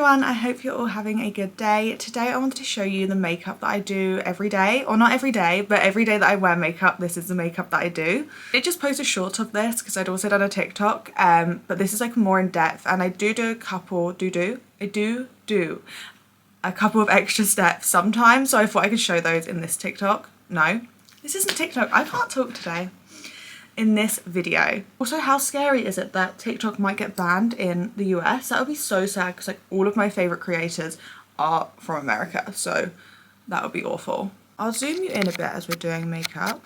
everyone, I hope you're all having a good day. Today I wanted to show you the makeup that I do every day, or not every day, but every day that I wear makeup, this is the makeup that I do. I just posted a short of this because I'd also done a TikTok, but this is like more in depth, and I do a couple, a couple of extra steps sometimes, so I thought I could show those in this TikTok. No, this isn't TikTok, I can't talk today. In this video. Also, how scary is it that TikTok might get banned in the US? That would be so sad because like all of my favorite creators are from America, so that would be awful. I'll zoom you in a bit as we're doing makeup.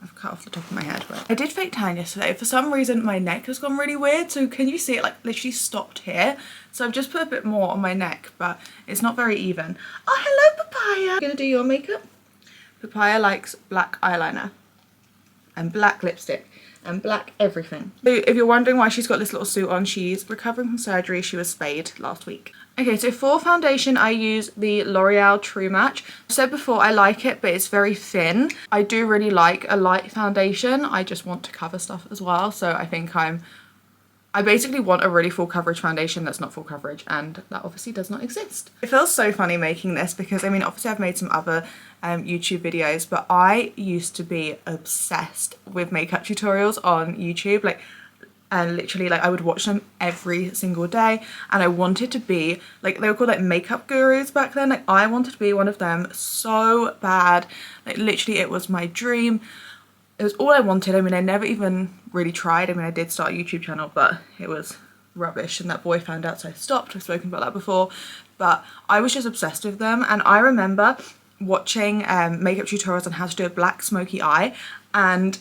I've cut off the top of my head, but I did fake tan yesterday. For some reason my neck has gone really weird, so can you see it like literally stopped here? So I've just put a bit more on my neck, but it's not very even. Oh, hello Papaya! I'm gonna do your makeup. Papaya likes black eyeliner and black lipstick and black everything. So if you're wondering why she's got this little suit on, she's recovering from surgery. She was spayed last week. Okay, so for foundation I use the L'Oreal True Match. I said before I like it, but it's very thin. I do really like a light foundation. I just want to cover stuff as well, so I think I basically want a really full coverage foundation that's not full coverage, and that obviously does not exist. It feels so funny making this because I mean obviously I've made some other YouTube videos, but I used to be obsessed with makeup tutorials on YouTube, like, and literally like I would watch them every single day, and I wanted to be like, they were called like makeup gurus back then. Like I wanted to be one of them so bad, like literally it was my dream. It was all I wanted. I mean, I never even really tried. I mean, I did start a YouTube channel, but it was rubbish and that boy found out, so I stopped. I've spoken about that before, but I was just obsessed with them. And I remember watching makeup tutorials on how to do a black smoky eye, and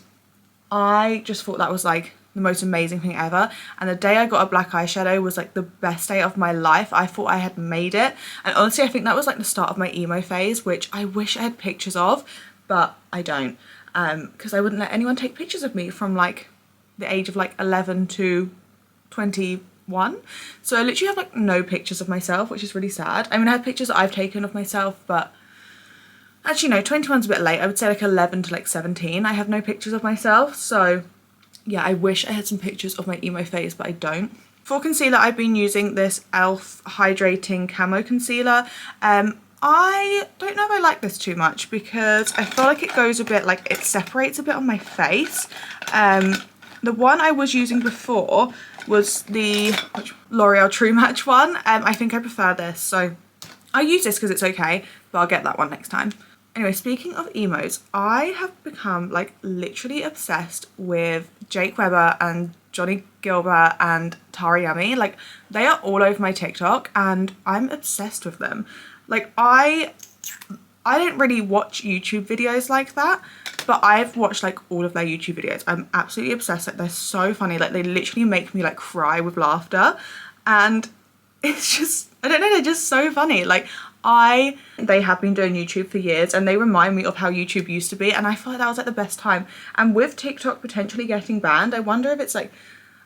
I just thought that was like the most amazing thing ever. And the day I got a black eyeshadow was like the best day of my life. I thought I had made it, and honestly I think that was like the start of my emo phase, which I wish I had pictures of, but I don't. Because I wouldn't let anyone take pictures of me from like the age of like 11 to 21. So I literally have like no pictures of myself, which is really sad. I mean, I have pictures that I've taken of myself, but actually no, 21's a bit late. I would say like 11 to like 17. I have no pictures of myself. So yeah, I wish I had some pictures of my emo phase, but I don't. For concealer, I've been using this e.l.f. Hydrating Camo Concealer. I don't know if I like this too much because I feel like it goes a bit, like it separates a bit on my face. The one I was using before was the L'Oreal True Match one. I think I prefer this, so I'll use this because it's okay, but I'll get that one next time. Anyway, speaking of emos, I have become like literally obsessed with Jake Weber and Johnny Gilbert and Tara Yummy. Like they are all over my TikTok and I'm obsessed with them. Like I didn't really watch YouTube videos like that, but I've watched like all of their YouTube videos. I'm absolutely obsessed. Like they're so funny. Like they literally make me like cry with laughter, and it's just, I don't know, they're just so funny. Like they have been doing YouTube for years and they remind me of how YouTube used to be, and I feel like that was like the best time. And with TikTok potentially getting banned, I wonder if it's like,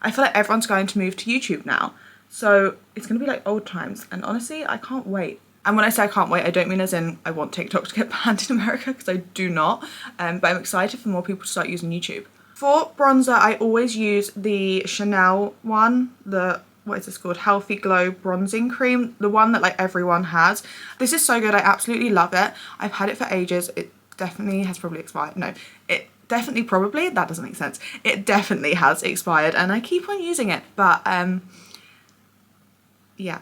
I feel like everyone's going to move to YouTube now, so it's gonna be like old times, and honestly I can't wait. And when I say I can't wait, I don't mean as in I want TikTok to get banned in America, because I do not, but I'm excited for more people to start using YouTube. For bronzer, I always use the Chanel one, what is this called? Healthy Glow Bronzing Cream, the one that like everyone has. This is so good, I absolutely love it. I've had it for ages. It definitely has probably expired. No, it definitely probably, that doesn't make sense. It definitely has expired and I keep on using it, but yeah,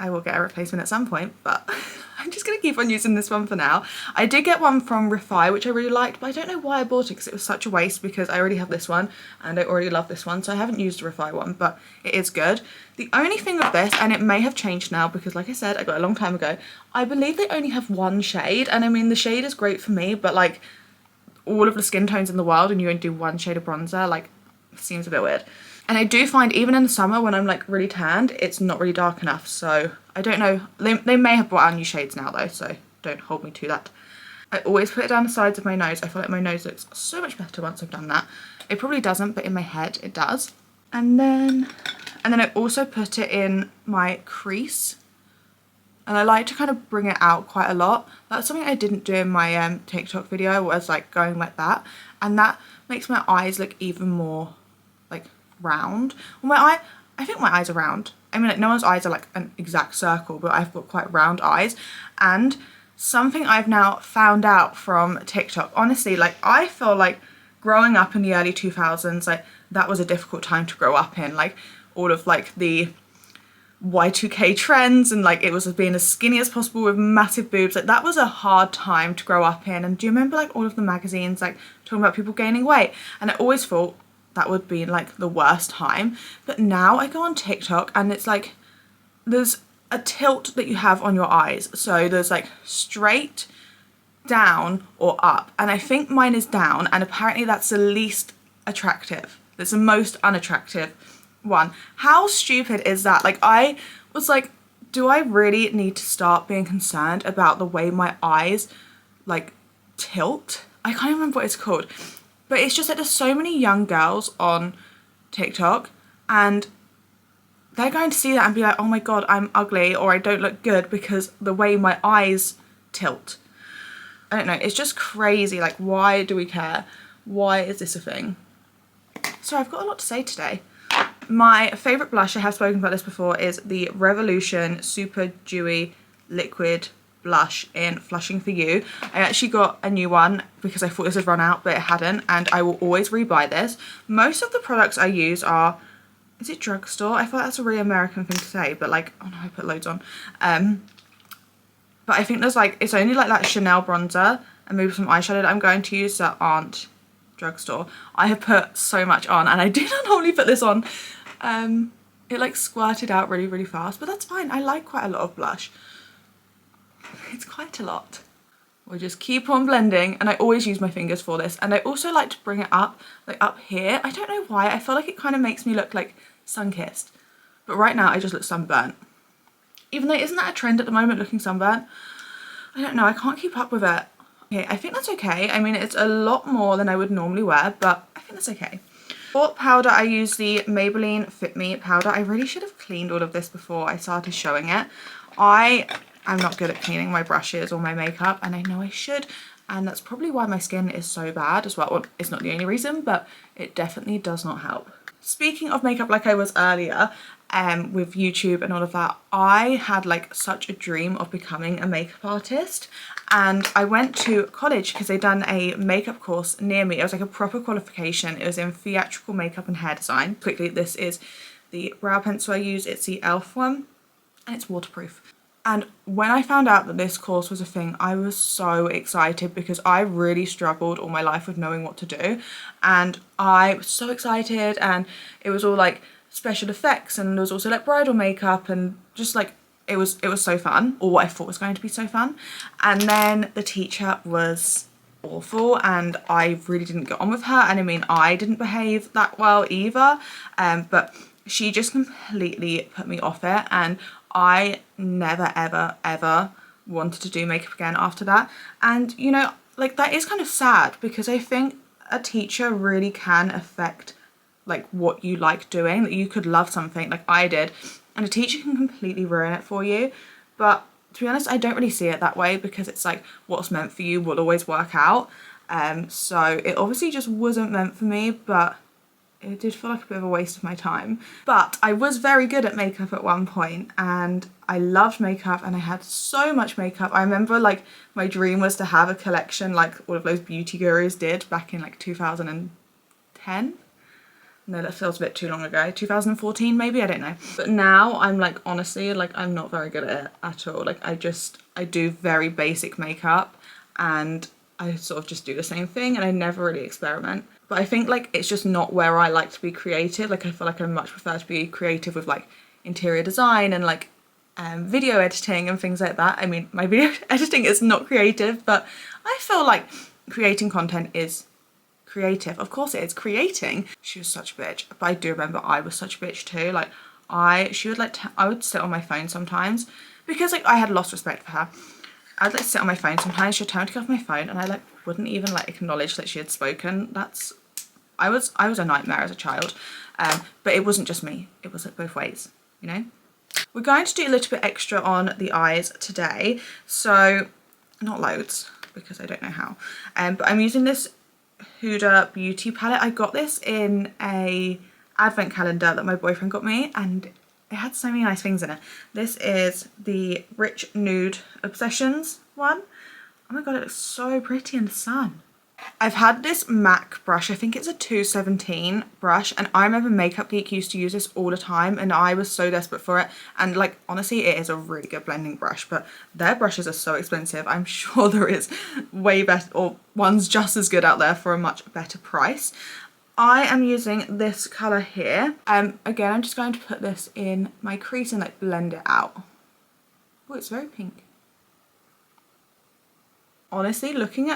I will get a replacement at some point, but I'm just gonna keep on using this one for now. I did get one from Refi, which I really liked, but I don't know why I bought it because it was such a waste, because I already have this one and I already love this one, so I haven't used the Refi one, but it is good. The only thing with this, and it may have changed now because like I said, I got it a long time ago, I believe they only have one shade, and I mean the shade is great for me, but like all of the skin tones in the world and you only do one shade of bronzer, like it seems a bit weird. And I do find even in the summer when I'm like really tanned, it's not really dark enough. So I don't know. They may have brought out new shades now though, so don't hold me to that. I always put it down the sides of my nose. I feel like my nose looks so much better once I've done that. It probably doesn't, but in my head it does. And then I also put it in my crease. And I like to kind of bring it out quite a lot. That's something I didn't do in my TikTok video, was like going like that. And that makes my eyes look even more like round. Well, I think my eyes are round. I mean, like, no one's eyes are like an exact circle, but I've got quite round eyes. And something I've now found out from TikTok, honestly, like, I feel like growing up in the early 2000s, like, that was a difficult time to grow up in. Like, all of like the Y2K trends, and like it was being as skinny as possible with massive boobs, like that was a hard time to grow up in. And do you remember like all of the magazines like talking about people gaining weight? And I always thought that would be like the worst time. But now I go on TikTok and it's like there's a tilt that you have on your eyes. So there's like straight, down, or up, and I think mine is down, and apparently that's the least attractive. That's the most unattractive one. How stupid is that? Like, I was like, do I really need to start being concerned about the way my eyes like tilt? I can't even remember what it's called, but it's just like there's so many young girls on TikTok and they're going to see that and be like, oh my god, I'm ugly or I don't look good because the way my eyes tilt. I don't know, it's just crazy. Like, why do we care? Why is this a thing? So I've got a lot to say today. My favourite blush, I have spoken about this before, is the Revolution Super Dewy Liquid Blush in Flushing For You. I actually got a new one because I thought this had run out, but it hadn't, and I will always rebuy this. Most of the products I use are, is it drugstore? I thought that's a really American thing to say, but like, oh no, I put loads on. But I think there's like, it's only like that Chanel bronzer and maybe some eyeshadow that I'm going to use that aren't drugstore. I have put so much on, and I did not normally put this on. It like squirted out really, really fast, but that's fine. I like quite a lot of blush. It's quite a lot. We'll just keep on blending, and I always use my fingers for this. And I also like to bring it up, like up here. I don't know why, I feel like it kind of makes me look like sun-kissed. But right now I just look sunburnt. Even though, isn't that a trend at the moment, looking sunburnt? I don't know, I can't keep up with it. Okay, I think that's okay. I mean, it's a lot more than I would normally wear, but I think that's okay. For powder, I use the Maybelline Fit Me powder. I really should have cleaned all of this before I started showing it. I'm not good at cleaning my brushes or my makeup, and I know I should, and that's probably why my skin is so bad as well. Well, it's not the only reason, but it definitely does not help. Speaking of makeup, like I was earlier, with YouTube and all of that, I had like such a dream of becoming a makeup artist, and I went to college because they'd done a makeup course near me. It was like a proper qualification. It was in theatrical makeup and hair design. Quickly, this is the brow pencil I use. It's the e.l.f. one, and it's waterproof. And when I found out that this course was a thing, I was so excited because I really struggled all my life with knowing what to do. And I was so excited, and it was all like special effects, and there was also like bridal makeup, and just like it was so fun, or what I thought was going to be so fun. And then the teacher was awful, and I really didn't get on with her, and I mean, I didn't behave that well either, but she just completely put me off it, and I never ever wanted to do makeup again after that. And you know, like, that is kind of sad because I think a teacher really can affect like what you like doing. That you could love something like I did, and a teacher can completely ruin it for you. But to be honest, I don't really see it that way because it's like what's meant for you will always work out. So it obviously just wasn't meant for me, but it did feel like a bit of a waste of my time. But I was very good at makeup at one point, and I loved makeup, and I had so much makeup. I remember like my dream was to have a collection like all of those beauty gurus did back in like 2010. No, that feels a bit too long ago. 2014 maybe, I don't know. But now I'm like, honestly, like I'm not very good at it at all. Like I do very basic makeup, and I sort of just do the same thing, and I never really experiment. But I think like it's just not where I like to be creative. Like I feel like I much prefer to be creative with like interior design and like video editing and things like that. I mean, my video editing is not creative, but I feel like creating content is creative. Of course it is creating. She was such a bitch, but I do remember I was such a bitch too. Like she would like I would sit on my phone sometimes because like I had lost respect for her. I'd like sit on my phone sometimes. She'd tell me to get off my phone, and I like wouldn't even like acknowledge that she had spoken. I was a nightmare as a child, but it wasn't just me. It was like both ways, you know. We're going to do a little bit extra on the eyes today, so not loads because I don't know how. But I'm using this Huda Beauty palette. I got this in a advent calendar that my boyfriend got me, and it had so many nice things in it. This is the Rich Nude Obsessions one. Oh my god, it looks so pretty in the sun. I've had this MAC brush, I think it's a 217 brush, and I remember Makeup Geek used to use this all the time and I was so desperate for it. And like, honestly, it is a really good blending brush, but their brushes are so expensive. I'm sure there is way better, or one's just as good out there for a much better price. I am using this colour here. Again, I'm just going to put this in my crease and like blend it out. Oh, it's very pink. Honestly, looking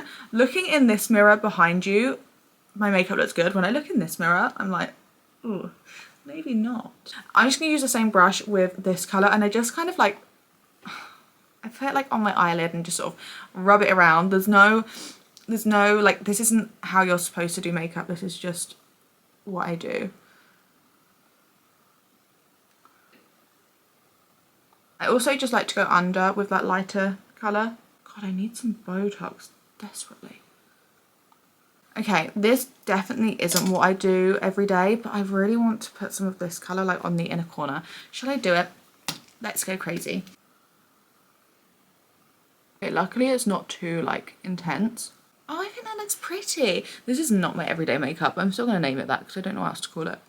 in this mirror behind you, my makeup looks good. When I look in this mirror, I'm like, ooh, maybe not. I'm just gonna use the same brush with this colour, and I just kind of like, I put it like on my eyelid and just sort of rub it around. There's no like, this isn't how you're supposed to do makeup. This is just what I do. I also just like to go under with that lighter colour. God, I need some Botox desperately. Okay, this definitely isn't what I do every day, but I really want to put some of this colour like on the inner corner. Shall I do it? Let's go crazy. Okay, luckily it's not too like intense. Oh, I think that looks pretty. This is not my everyday makeup. I'm still going to name it that because I don't know what else to call it.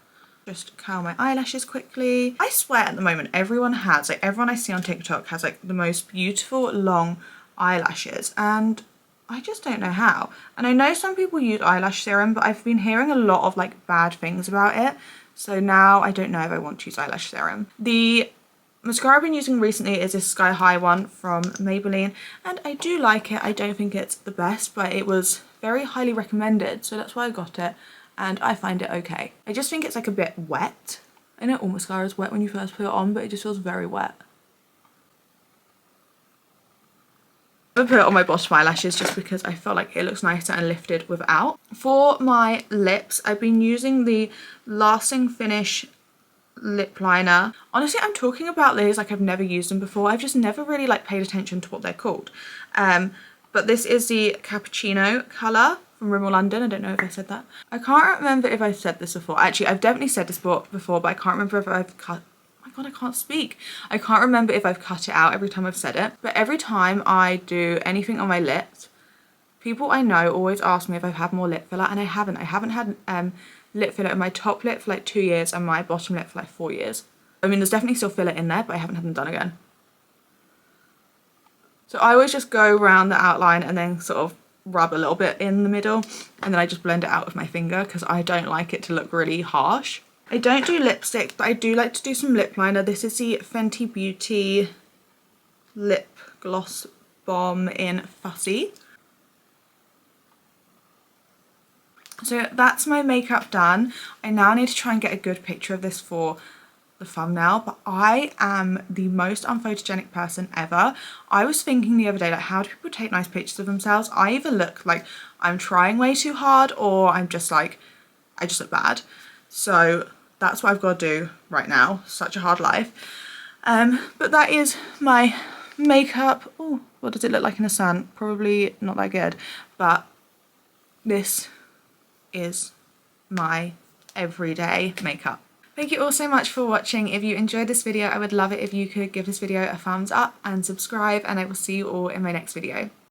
Just curl my eyelashes quickly. I swear at the moment everyone I see on TikTok has like the most beautiful long eyelashes, and I just don't know how. And I know some people use eyelash serum, but I've been hearing a lot of like bad things about it, so now I don't know if I want to use eyelash serum. The mascara I've been using recently is this Sky High one from Maybelline, and I do like it. I don't think it's the best, but it was very highly recommended, so that's why I got it, and I find it okay. I just think it's like a bit wet. I know all mascara is wet when you first put it on, but it just feels very wet. I put it on my bottom eyelashes just because I feel like it looks nicer and lifted without. For my lips, I've been using the Lasting Finish lip liner. Honestly, I'm talking about these like I've never used them before. I've just never really like paid attention to what they're called. But this is the Cappuccino colour from Rimmel London. I don't know if I said that. I can't remember if I've said this before. Actually, I've definitely said this before, but I can't remember if I've cut... God, I can't speak. I can't remember if I've cut it out every time I've said it, but every time I do anything on my lips, people I know always ask me if I've had more lip filler, and I haven't. I haven't had lip filler in my top lip for like 2 years and my bottom lip for like 4 years. I mean, there's definitely still filler in there, but I haven't had them done again. So I always just go around the outline and then sort of rub a little bit in the middle, and then I just blend it out with my finger because I don't like it to look really harsh. I don't do lipstick, but I do like to do some lip liner. This is the Fenty Beauty Lip Gloss Bomb in Fussy. So that's my makeup done. I now need to try and get a good picture of this for the thumbnail, but I am the most unphotogenic person ever. I was thinking the other day, like, how do people take nice pictures of themselves? I either look like I'm trying way too hard, or I'm just like, I just look bad. So that's what I've got to do right now. Such a hard life. But that is my makeup. Oh, what does it look like in the sun? Probably not that good, but this is my everyday makeup. Thank you all so much for watching. If you enjoyed this video, I would love it if you could give this video a thumbs up and subscribe, and I will see you all in my next video.